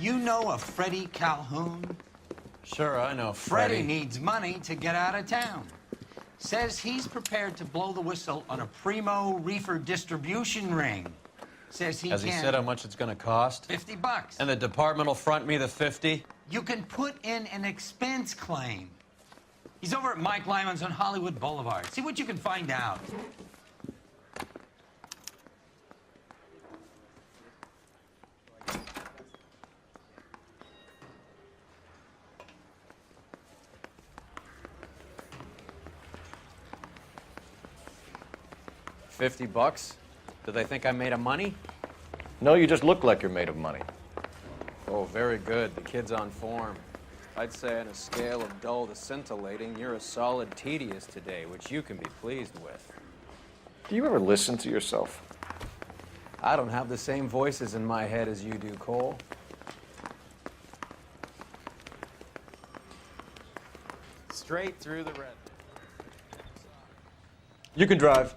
You know a Freddie Calhoun? Sure, I know Freddie needs money to get out of town. Says he's prepared to blow the whistle on a primo Reefer distribution ring. Says he Has he said how much it's gonna cost? $50. And the department will front me the 50? You can put in an expense claim. He's over at Mike Lyman's on Hollywood Boulevard. See what you can find out. $50? Do they think I'm made of money? No, you just look like you're made of money. Oh, very good. The kid's on form. I'd say on a scale of dull to scintillating, you're a solid tedious today, which you can be pleased with. Do you ever listen to yourself? I don't have the same voices in my head as you do, Cole. Straight through the red. You can drive.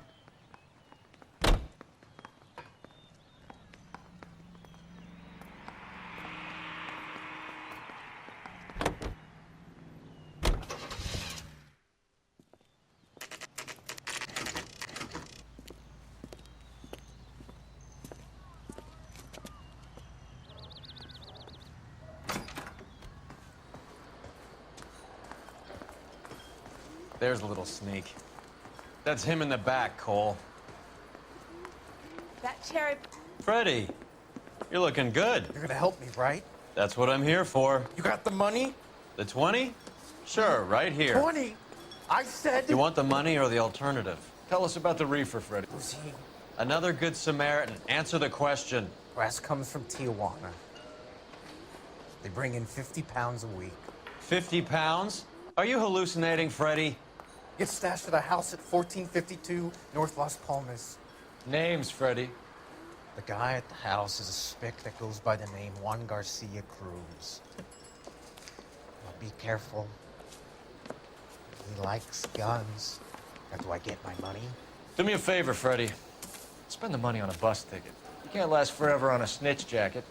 There's a little sneak. That's him in the back, Cole. That cherry... Freddie, you're looking good. You're gonna help me, right? That's what I'm here for. You got the money? The 20? Sure, right here. 20? I said... You want the money or the alternative? Tell us about the reefer, Freddie. Who's he? Another good Samaritan. Answer the question. Brass comes from Tijuana. They bring in 50 pounds a week. 50 pounds? Are you hallucinating, Freddie? Gets stashed at a house at 1452 North Las Palmas. Names, Freddie. The guy at the house is a spick that goes by the name Juan Garcia Cruz. Well, be careful. He likes guns. Now, do I get my money? Do me a favor, Freddie. Spend the money on a bus ticket. You can't last forever on a snitch jacket.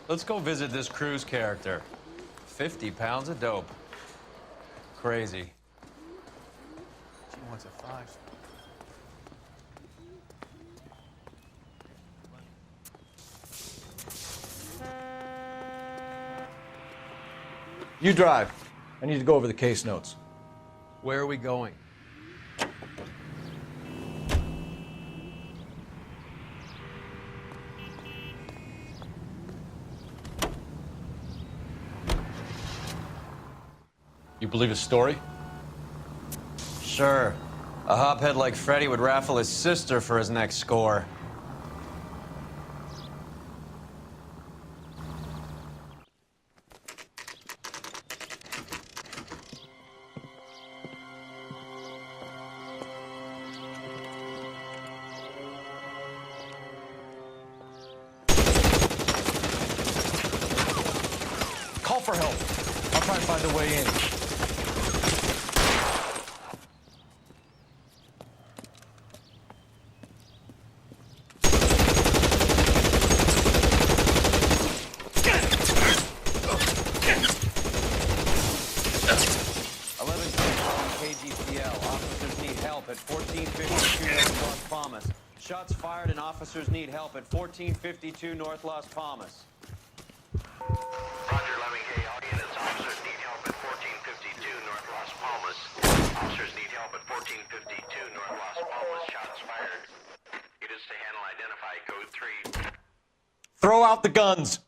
Let's go visit this Cruz character. 50 pounds of dope. Crazy. She wants a 5. You drive. I need to go over the case notes. Where are we going? You believe his story? Sure. A hophead like Freddie would raffle his sister for his next score. Call for help. I'll try and find a way in. Officers need help at 1452 North Las Palmas. Shots fired and officers need help at 1452 North Las Palmas. Roger, Lemming. All units. Officers need help at 1452 North Las Palmas. Officers need help at 1452 North Las Palmas. Shots fired. Units to handle identify code 3. Throw out the guns.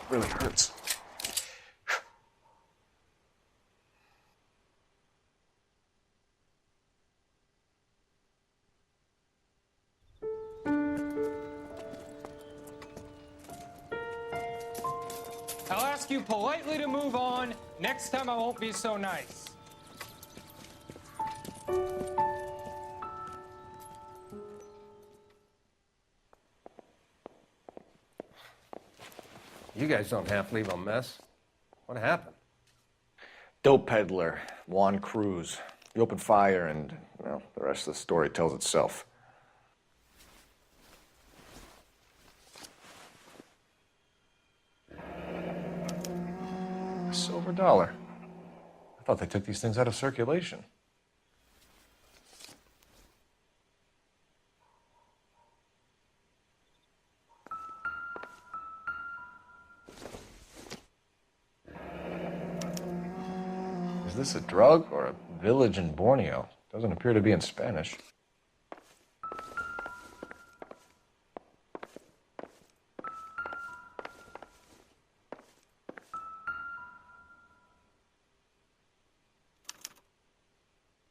Really hurts. I'll ask you politely to move on. Next time I won't be so nice. You guys don't half leave a mess. What happened? Dope peddler, Juan Cruz. He opened fire and, well, the rest of the story tells itself. A silver dollar. I thought they took these things out of circulation. Is this a drug or a village in Borneo? Doesn't appear to be in Spanish.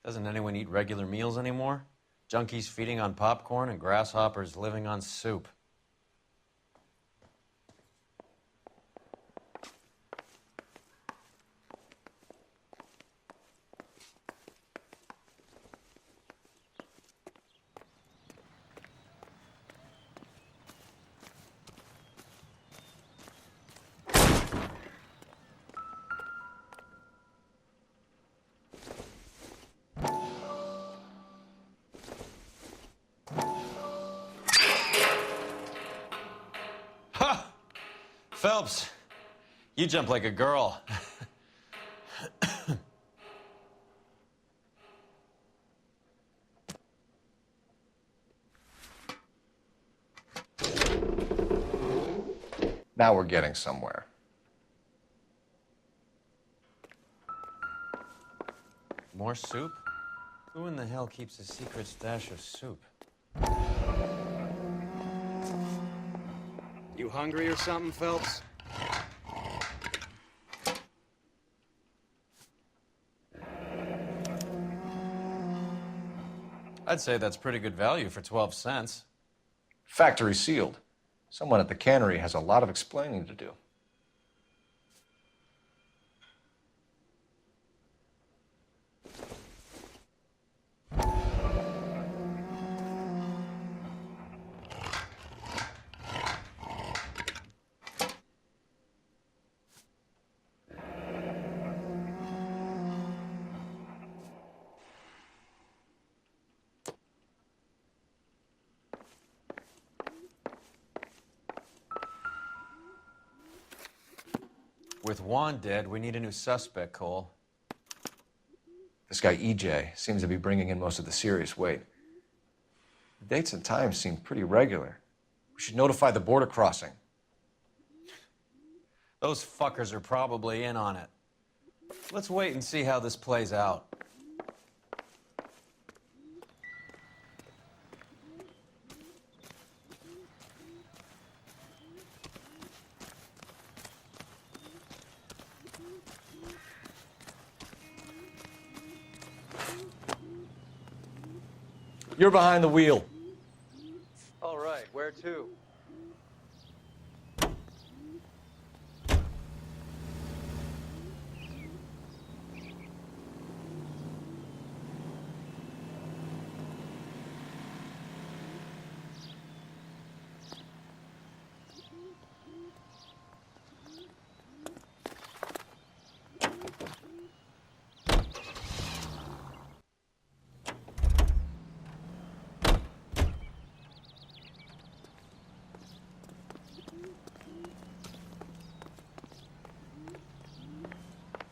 Doesn't anyone eat regular meals anymore? Junkies feeding on popcorn and grasshoppers living on soup. Phelps, you jump like a girl. Now we're getting somewhere. More soup? Who in the hell keeps a secret stash of soup? You hungry or something, Phelps? I'd say that's pretty good value for 12 cents. Factory sealed. Someone at the cannery has a lot of explaining to do. With Juan dead, we need a new suspect, Cole. This guy EJ seems to be bringing in most of the serious weight. The dates and times seem pretty regular. We should notify the border crossing. Those fuckers are probably in on it. Let's wait and see how this plays out. You're behind the wheel. All right, where to?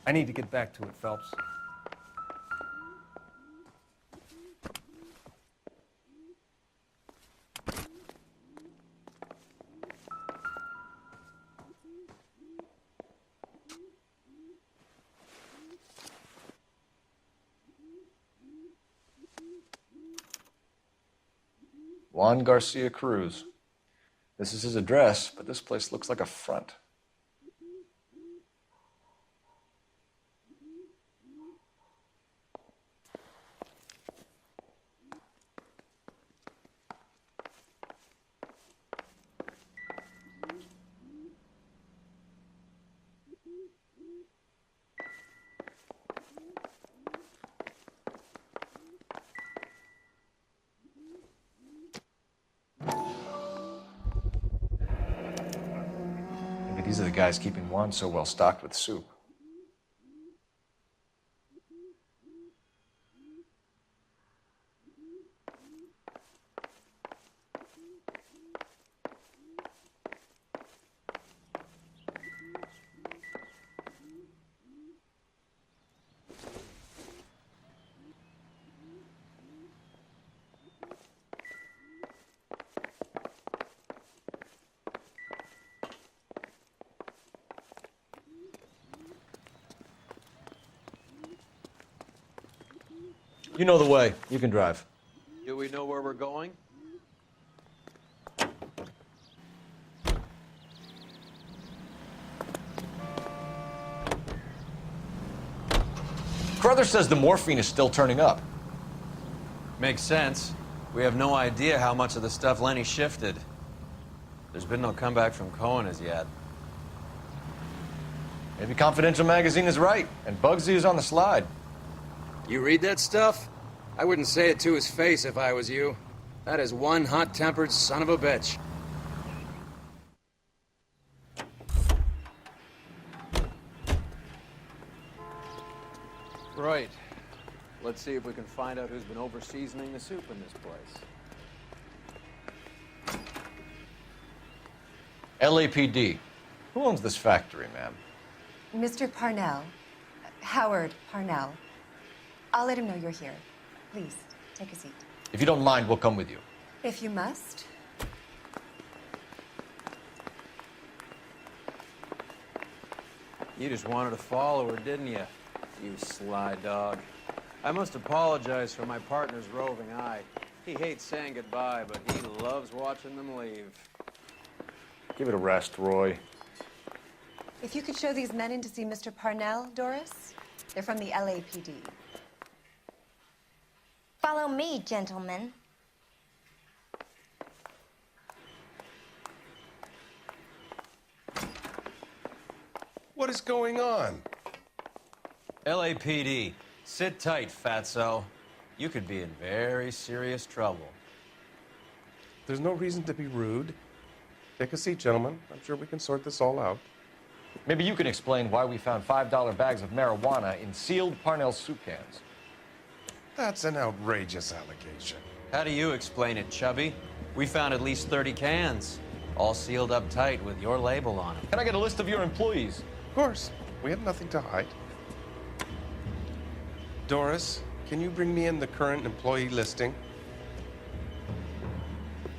I need to get back to it, Phelps. Juan Garcia Cruz. This is his address, but this place looks like a front. these are the guys keeping Juan so well stocked with soup. You know the way. You can drive. Do we know where we're going? Carruthers says the morphine is still turning up. Makes sense. We have no idea how much of the stuff Lenny shifted. There's been no comeback from Cohen as yet. Maybe Confidential Magazine is right, and Bugsy is on the slide. You read that stuff? I wouldn't say it to his face if I was you. That is one hot-tempered son of a bitch. Right. Let's see if we can find out who's been over-seasoning the soup in this place. LAPD. Who owns this factory, ma'am? Mr. Parnell. Howard Parnell. I'll let him know you're here. Please, take a seat. If you don't mind, we'll come with you. If you must. You just wanted to follow her, didn't you? You sly dog. I must apologize for my partner's roving eye. He hates saying goodbye, but he loves watching them leave. Give it a rest, Roy. If you could show these men in to see Mr. Parnell, Doris. They're from the LAPD. Follow me, gentlemen. What is going on? LAPD, sit tight, fatso. You could be in very serious trouble. There's no reason to be rude. Take a seat, gentlemen. I'm sure we can sort this all out. Maybe you can explain why we found $5 bags of marijuana in sealed Parnell soup cans. That's an outrageous allegation. How do you explain it, Chubby? We found at least 30 cans, all sealed up tight with your label on them. Can I get a list of your employees? Of course. We have nothing to hide. Doris, can you bring me in the current employee listing?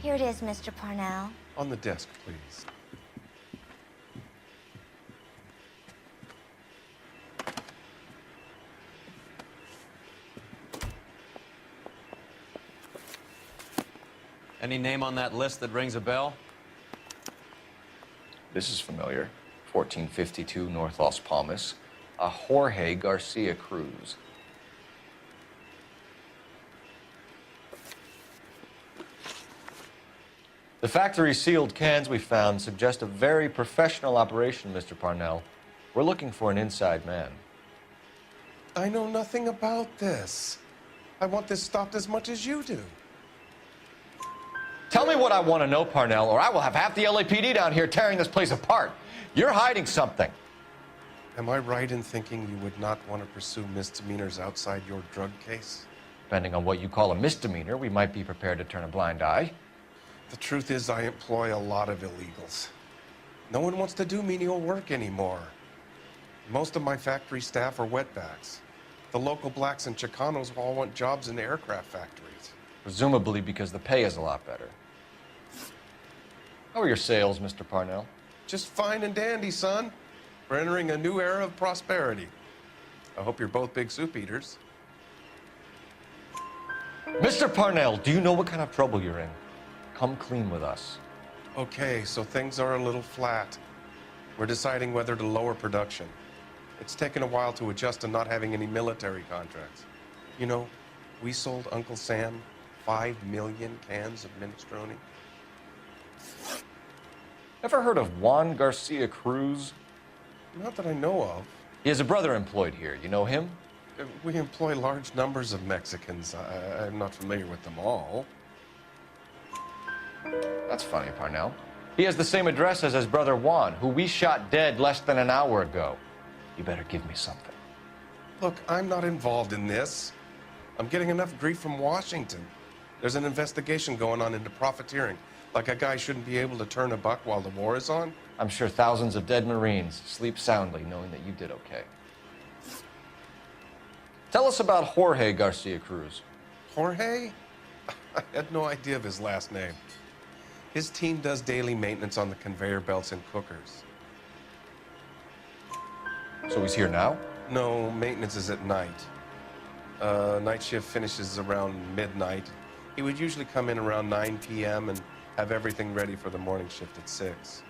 Here it is, Mr. Parnell. On the desk, please. Any name on that list that rings a bell? This is familiar. 1452 North Las Palmas. A Jorge Garcia Cruz. The factory sealed cans we found suggest a very professional operation, Mr. Parnell. We're looking for an inside man. I know nothing about this. I want this stopped as much as you do. Tell me what I want to know, Parnell, or I will have half the LAPD down here tearing this place apart. You're hiding something. Am I right in thinking you would not want to pursue misdemeanors outside your drug case? Depending on what you call a misdemeanor, we might be prepared to turn a blind eye. The truth is, I employ a lot of illegals. No one wants to do menial work anymore. Most of my factory staff are wetbacks. The local blacks and Chicanos all want jobs in the aircraft factories. Presumably because the pay is a lot better. How are your sales, Mr. Parnell? Just fine and dandy, son. We're entering a new era of prosperity. I hope you're both big soup eaters. Mr. Parnell, do you know what kind of trouble you're in? Come clean with us. Okay, so things are a little flat. We're deciding whether to lower production. It's taken a while to adjust to not having any military contracts. You know, we sold Uncle Sam 5 million cans of minestrone. Ever heard of Juan Garcia Cruz? Not that I know of. He has a brother employed here. You know him? We employ large numbers of Mexicans. I'm not familiar with them all. That's funny, Parnell. He has the same address as his brother Juan, who we shot dead less than an hour ago. You better give me something. Look, I'm not involved in this. I'm getting enough grief from Washington. There's an investigation going on into profiteering. Like a guy shouldn't be able to turn a buck while the war is on. I'm sure thousands of dead Marines sleep soundly knowing that you did okay. Tell us about Jorge Garcia Cruz. Jorge? I had no idea of his last name. His team does daily maintenance on the conveyor belts and cookers. So he's here now? No, maintenance is at night. Night shift finishes around midnight. He would usually come in around 9 p.m. and have everything ready for the morning shift at 6.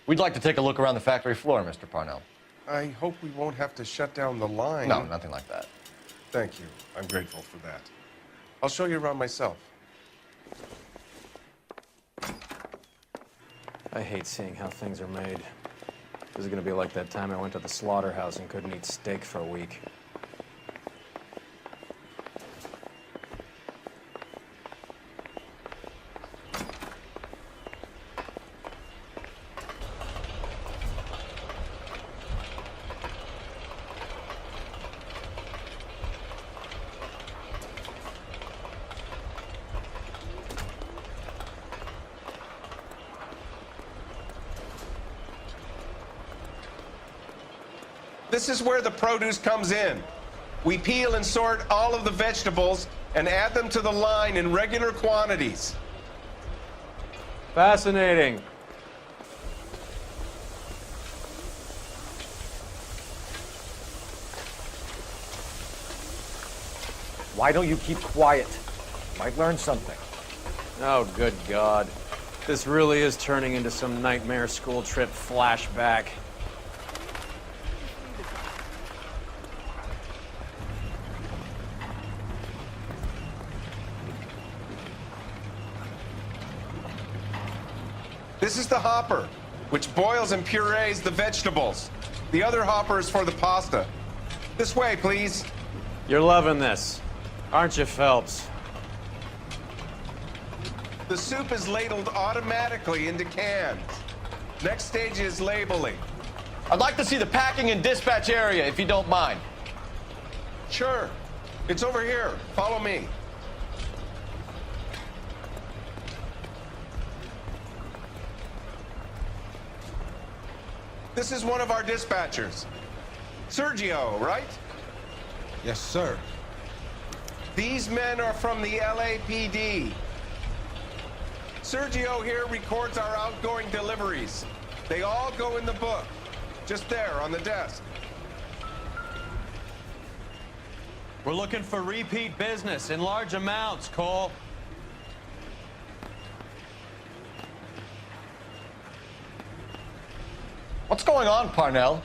We'd like to take a look around the factory floor, Mr. Parnell. I hope we won't have to shut down the line. No, nothing like that. Thank you. I'm grateful for that. I'll show you around myself. I hate seeing how things are made. This is gonna be like that time I went to the slaughterhouse and couldn't eat steak for a week. This is where the produce comes in. We peel and sort all of the vegetables and add them to the line in regular quantities. Fascinating. Why don't you keep quiet? Might learn something. Oh, good God. This really is turning into some nightmare school trip flashback. This is the hopper, which boils and purees the vegetables. The other hopper is for the pasta. This way, please. You're loving this, aren't you, Phelps? The soup is ladled automatically into cans. Next stage is labeling. I'd like to see the packing and dispatch area, if you don't mind. Sure. It's over here. Follow me. This is one of our dispatchers. Sergio, right? Yes, sir. These men are from the LAPD. Sergio here records our outgoing deliveries. They all go in the book, just there on the desk. We're looking for repeat business in large amounts, Cole. What's going on, Parnell?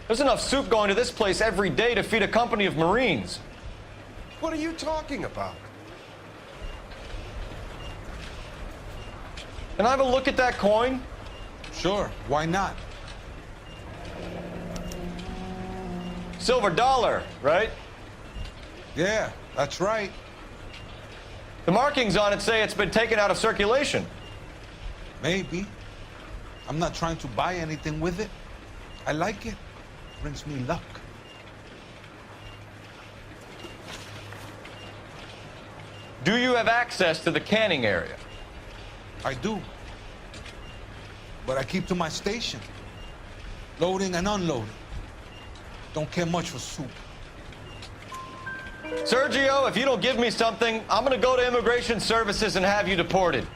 There's enough soup going to this place every day to feed a company of Marines. What are you talking about? Can I have a look at that coin? Sure, why not? Silver dollar, right? Yeah, that's right. The markings on it say it's been taken out of circulation. Maybe. I'm not trying to buy anything with it. I like it. Brings me luck. Do you have access to the canning area? I do. But I keep to my station. Loading and unloading. Don't care much for soup. Sergio, if you don't give me something, I'm gonna go to Immigration Services and have you deported.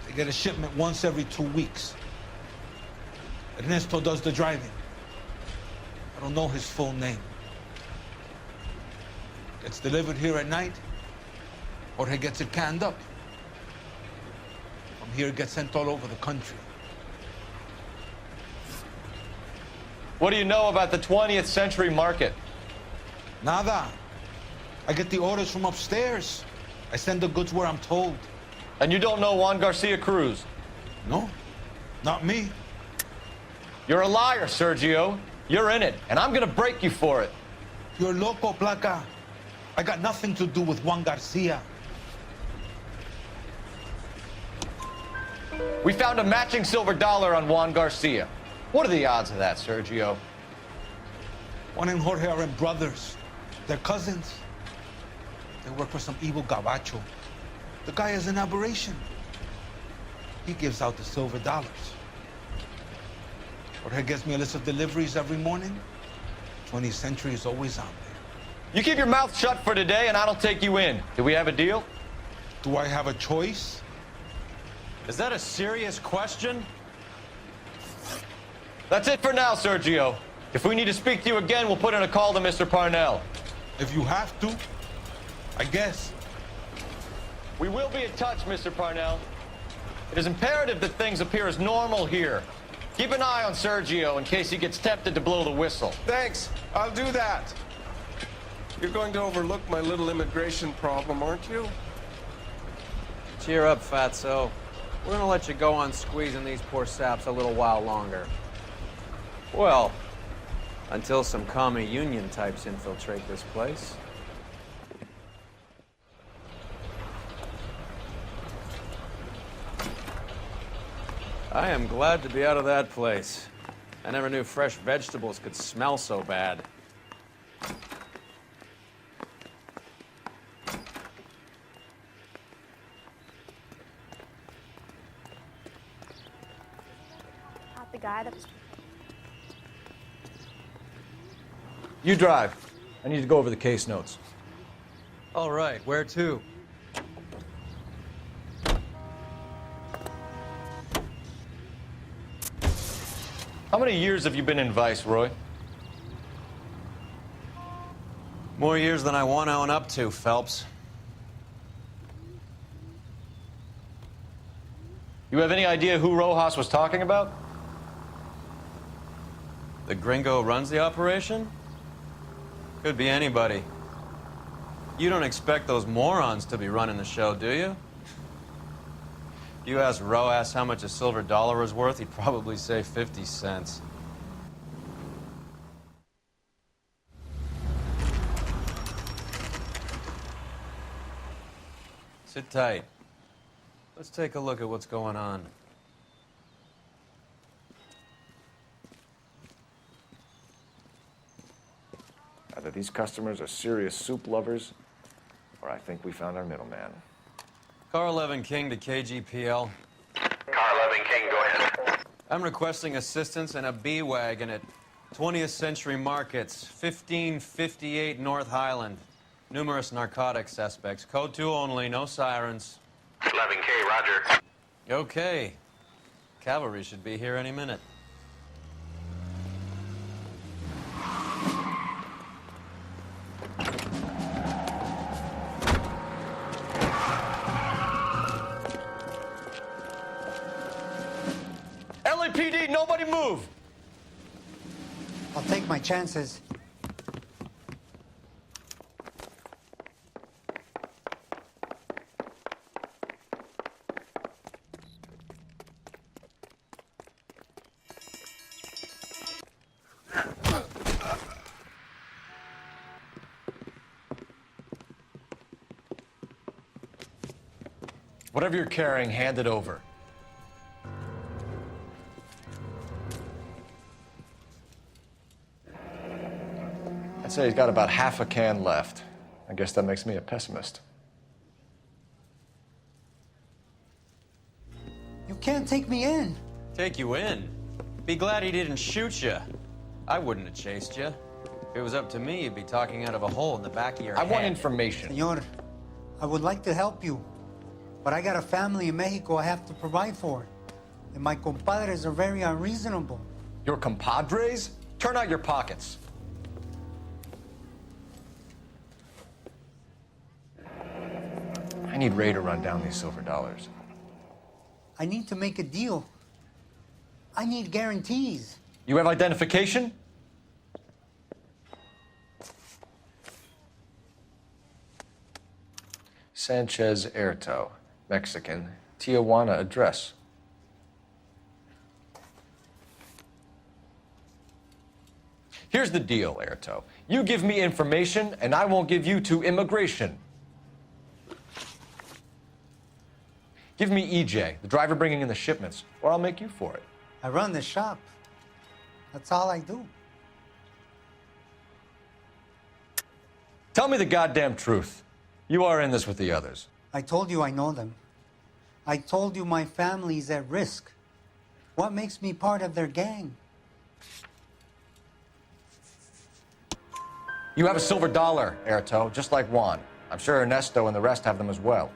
They get a shipment once every 2 weeks. Ernesto does the driving. I don't know his full name. Gets delivered here at night, or he gets it canned up. From here, it gets sent all over the country. What do you know about the 20th century market? Nada. I get the orders from upstairs. I send the goods where I'm told. And you don't know Juan Garcia Cruz? No, not me. You're a liar, Sergio. You're in it, and I'm gonna break you for it. You're loco, Placa. I got nothing to do with Juan Garcia. We found a matching silver dollar on Juan Garcia. What are the odds of that, Sergio? Juan and Jorge aren't brothers. They're cousins. They work for some evil gabacho. The guy is an aberration. He gives out the silver dollars. Jorge gets me a list of deliveries every morning. 20th Century is always on there. You keep your mouth shut for today, and I don't take you in. Do we have a deal? Do I have a choice? Is that a serious question? That's it for now, Sergio. If we need to speak to you again, we'll put in a call to Mr. Parnell. If you have to, I guess. We will be in touch, Mr. Parnell. It is imperative that things appear as normal here. Keep an eye on Sergio in case he gets tempted to blow the whistle. Thanks. I'll do that. You're going to overlook my little immigration problem, aren't you? Cheer up, fatso. We're gonna let you go on squeezing these poor saps a little while longer. Well, until some commie union types infiltrate this place. I am glad to be out of that place. I never knew fresh vegetables could smell so bad. Not the guy that was... You drive. I need to go over the case notes. All right, where to? How many years have you been in Vice, Roy? More years than I want to own up to, Phelps. You have any idea who Rojas was talking about? The gringo runs the operation? Could be anybody. You don't expect those morons to be running the show, do you? If you ask Rojas how much a silver dollar is worth, he'd probably say 50 cents. Sit tight. Let's take a look at what's going on. Either these customers are serious soup lovers, or I think we found our middleman. Car 11 King to KGPL. Car 11 King, go ahead. I'm requesting assistance in a B-Wagon at 20th Century Markets, 1558 North Highland. Numerous narcotic suspects. Code 2 only, no sirens. 11K, roger. Okay. Cavalry should be here any minute. LAPD, nobody move! I'll take my chances. Whatever you're carrying, hand it over. I'd say he's got about half a can left. I guess that makes me a pessimist. You can't take me in. Take you in? Be glad he didn't shoot you. I wouldn't have chased you. If it was up to me, you'd be talking out of a hole in the back of your head. I want information. Senor, I would like to help you, but I got a family in Mexico I have to provide for. And my compadres are very unreasonable. Your compadres? Turn out your pockets. I need Ray to run down these silver dollars. I need to make a deal. I need guarantees. You have identification? Sanchez Erto, Mexican, Tijuana address. Here's the deal, Erto. You give me information, and I won't give you to immigration. Give me EJ, the driver bringing in the shipments, or I'll make you for it. I run the shop. That's all I do. Tell me the goddamn truth. You are in this with the others. I told you I know them. I told you my family's at risk. What makes me part of their gang? You have a silver dollar, Erto, just like Juan. I'm sure Ernesto and the rest have them as well.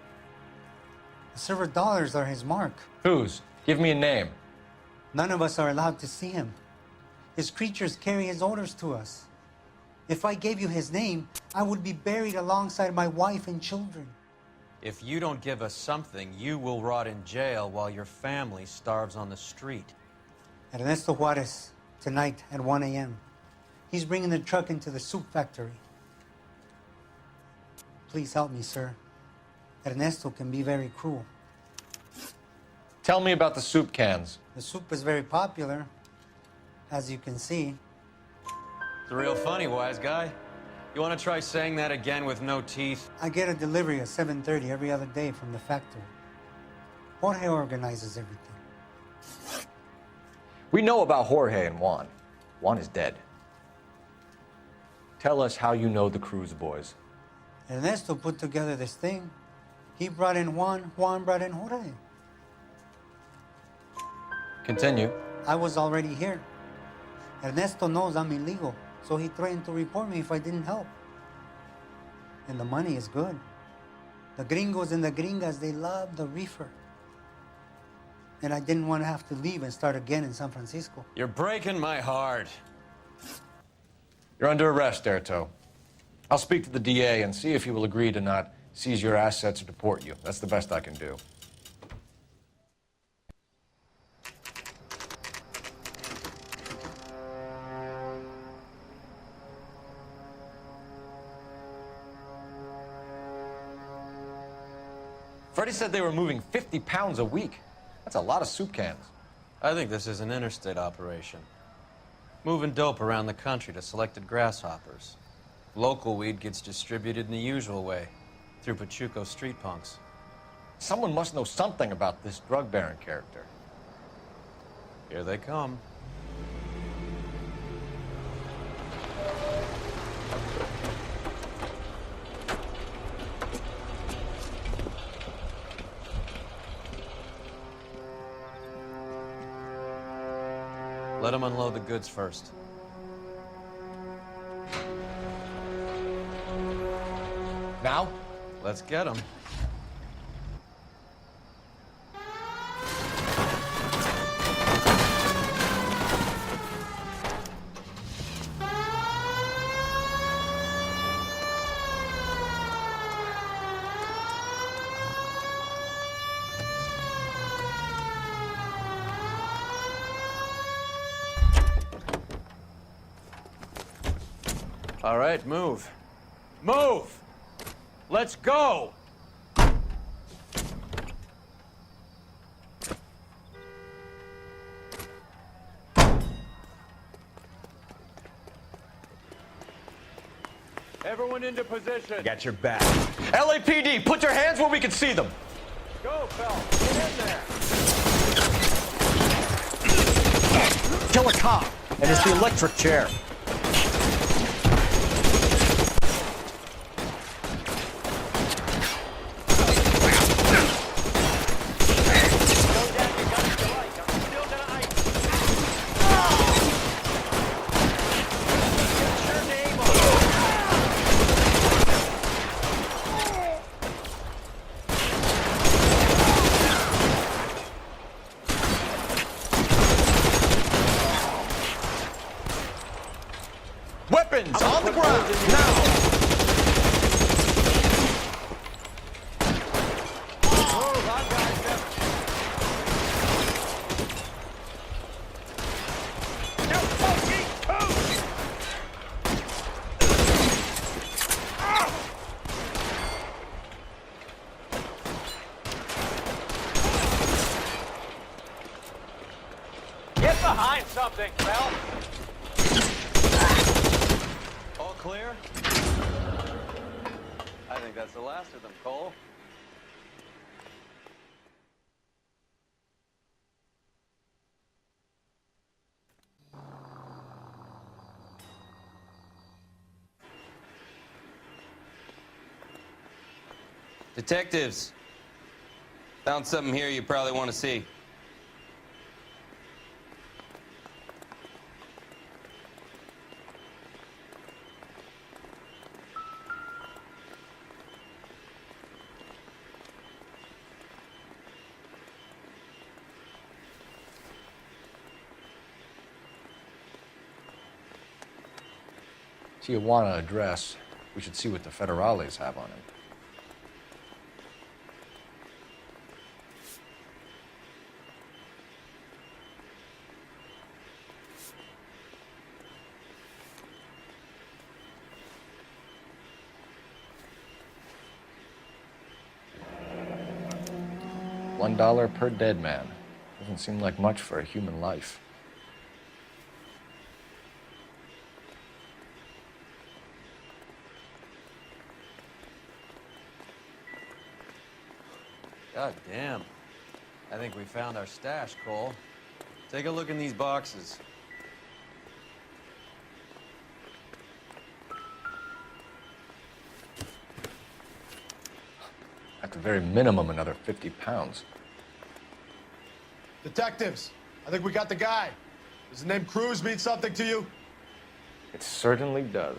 The silver dollars are his mark. Whose? Give me a name. None of us are allowed to see him. His creatures carry his orders to us. If I gave you his name, I would be buried alongside my wife and children. If you don't give us something, you will rot in jail while your family starves on the street. Ernesto Juarez, tonight at 1 a.m. He's bringing the truck into the soup factory. Please help me, sir. Ernesto can be very cruel. Tell me about the soup cans. The soup is very popular, as you can see. It's real funny, wise guy. You want to try saying that again with no teeth? I get a delivery at 7:30 every other day from the factory. Jorge organizes everything. We know about Jorge and Juan. Juan is dead. Tell us how you know the Cruz boys. Ernesto put together this thing. He brought in Juan, Juan brought in Jorge. Continue. I was already here. Ernesto knows I'm illegal, so he threatened to report me if I didn't help. And the money is good. The gringos and the gringas, they love the reefer. And I didn't want to have to leave and start again in San Francisco. You're breaking my heart. You're under arrest, Erto. I'll speak to the DA and see if he will agree to not seize your assets or deport you. That's the best I can do. Freddie said they were moving 50 pounds a week. That's a lot of soup cans. I think this is an interstate operation. Moving dope around the country to selected grasshoppers. Local weed gets distributed in the usual way, through Pachuco street punks. Someone must know something about this drug baron character. Here they come. Let them unload the goods first. Now? Let's get them. All right, move. Move! Let's go! Everyone into position. Got your back. LAPD, put your hands where we can see them. Go, Phil. Get in there. Kill a cop, and it's the electric chair. Weapons on the ground, now! Get behind something, Phil. All clear? I think that's the last of them, Cole. Detectives. Found something here you probably want to see. Tijuana address. We should see what the federales have on it. $1 per dead man. Doesn't seem like much for a human life. God damn. I think we found our stash, Cole. Take a look in these boxes. At the very minimum, another 50 pounds. Detectives, I think we got the guy. Does the name Cruz mean something to you? It certainly does.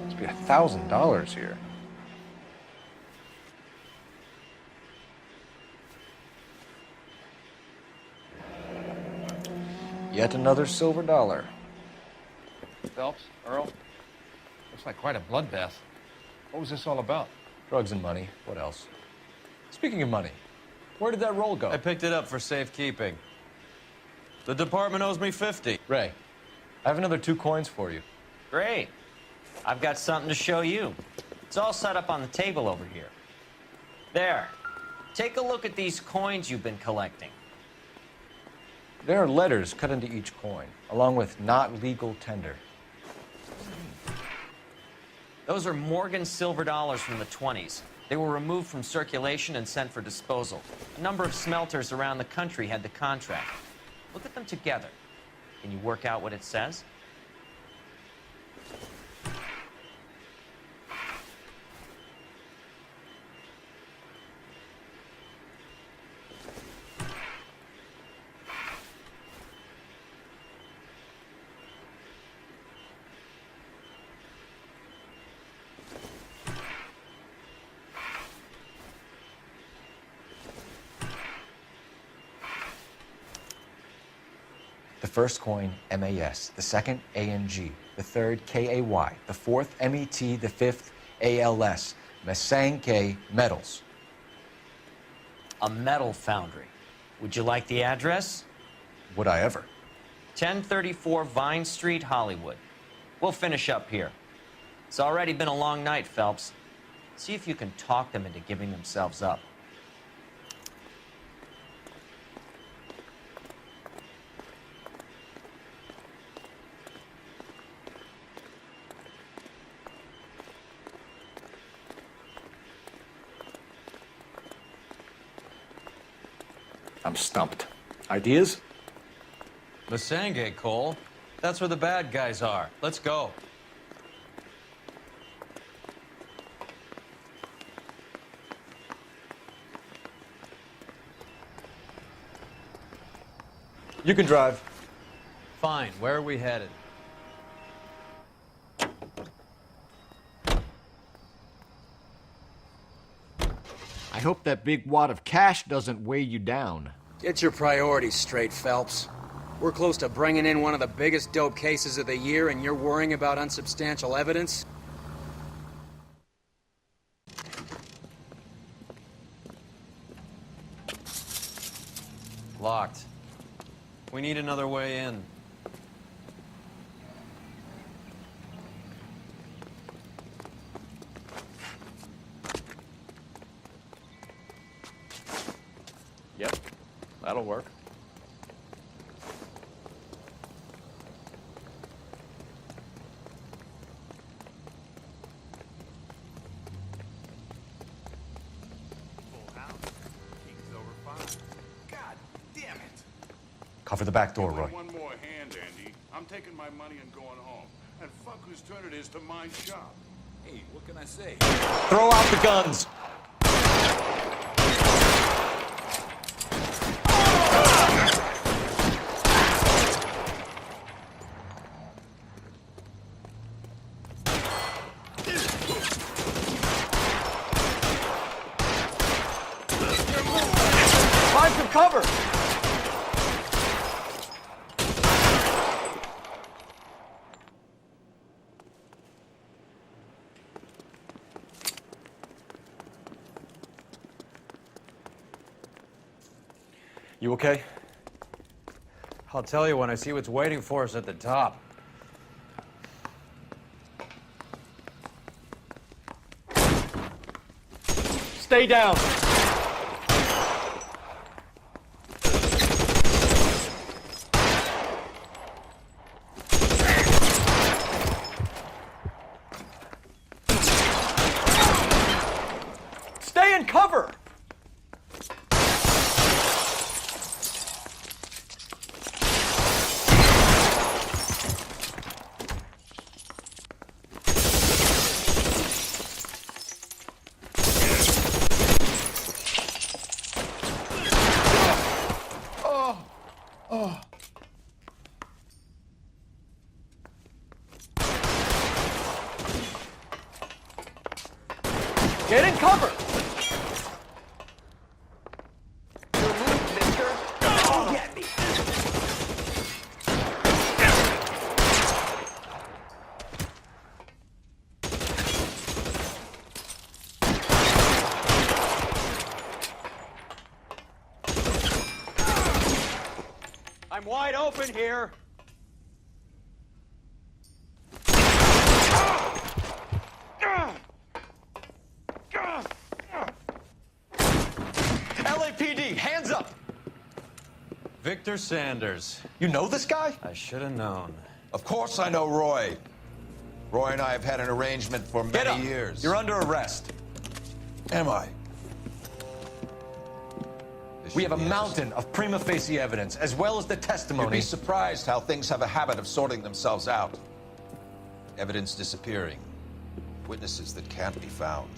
Must be $1,000 here. Yet another silver dollar. Phelps, Earl, looks like quite a bloodbath. What was this all about? Drugs and money. What else? Speaking of money, where did that roll go? I picked it up for safekeeping. The department owes me 50. Ray, I have another 2 coins for you. Great. I've got something to show you. It's all set up on the table over here. There. Take a look at these coins you've been collecting. There are letters cut into each coin, along with not legal tender. Those are Morgan silver dollars from the 20s. They were removed from circulation and sent for disposal. A number of smelters around the country had the contract. Look at them together. Can you work out what it says? The first coin, MAS. The second, ANG. The third, KAY. The fourth, MET. The fifth, ALS. Masanke Metals. A metal foundry. Would you like the address? Would I ever? 1034 Vine Street, Hollywood. We'll finish up here. It's already been a long night, Phelps. See if you can talk them into giving themselves up. I'm stumped. Ideas? Masange, Cole. That's where the bad guys are. Let's go. You can drive. Fine. Where are we headed? I hope that big wad of cash doesn't weigh you down. Get your priorities straight, Phelps. We're close to bringing in one of the biggest dope cases of the year, and you're worrying about unsubstantial evidence? Locked. We need another way in. That'll work. Cover the back door, Roy. One more hand, Andy. I'm taking my money and going home. And fuck whose turn it is to mind shop. Hey, what can I say? Throw out the guns! Find some cover! You okay? I'll tell you when I see what's waiting for us at the top. Stay down! Stay in cover! Get in cover! Get me! I'm wide open here. LAPD, hands up! Victor Sanders. You know this guy? I should have known. Of course I know Roy. Roy and I have had an arrangement for Get up. many years. You're under arrest. Am I? We have a mountain of prima facie evidence, as well as the You'd testimony. be surprised how things have a habit of sorting themselves out. Evidence disappearing. Witnesses that can't be found.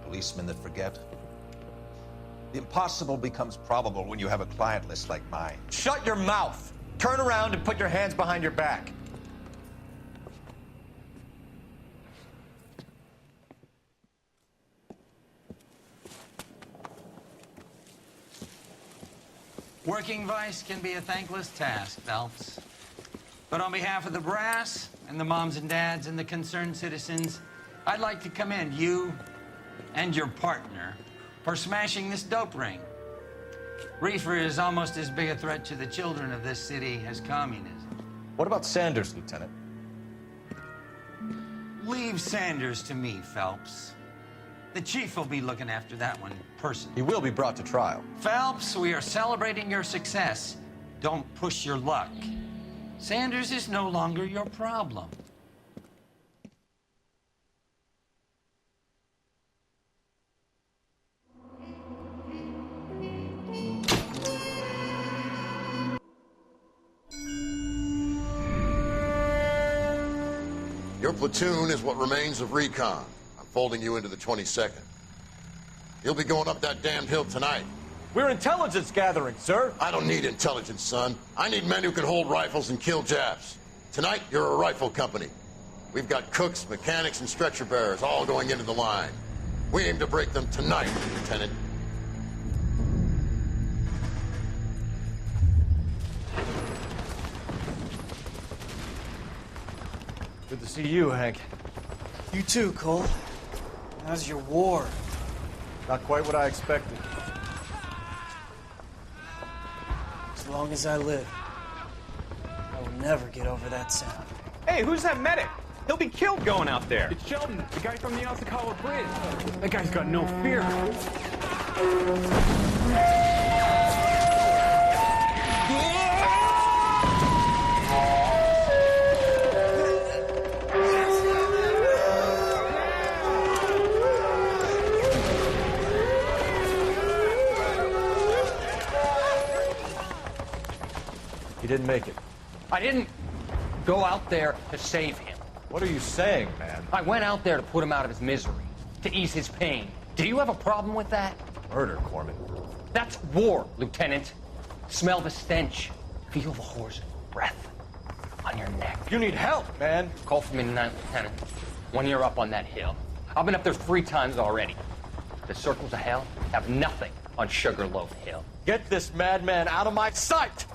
Policemen that forget. The impossible becomes probable when you have a client list like mine. Shut your mouth! Turn around and put your hands behind your back. Working vice can be a thankless task, Phelps. But on behalf of the brass and the moms and dads and the concerned citizens, I'd like to commend you and your partner for smashing this dope ring. Reefer is almost as big a threat to the children of this city as communism. What about Sanders, Lieutenant? Leave Sanders to me, Phelps. The chief will be looking after that one personally. He will be brought to trial. Phelps, we are celebrating your success. Don't push your luck. Sanders is no longer your problem. Your platoon is what remains of recon. I'm folding you into the 22nd. You'll be going up that damned hill tonight. We're intelligence gathering, sir. I don't need intelligence, son. I need men who can hold rifles and kill Japs. Tonight, you're a rifle company. We've got cooks, mechanics, and stretcher bearers all going into the line. We aim to break them tonight, Lieutenant. Good to see you, Hank. You too, Cole. How's your war? Not quite what I expected. As long as I live, I will never get over that sound. Hey, who's that medic? He'll be killed going out there. It's Sheldon, the guy from the Osakawa Bridge. That guy's got no fear. He didn't make it. I didn't go out there to save him. What are you saying, man? I went out there to put him out of his misery, to ease his pain. Do you have a problem with that? Murder, Corman. That's war, Lieutenant. Smell the stench. Feel the whore's breath on your neck. You need help, man. Call for me tonight, Lieutenant. When you're up on that hill. I've been up there 3 times already. The circles of hell have nothing on Sugarloaf Hill. Get this madman out of my sight!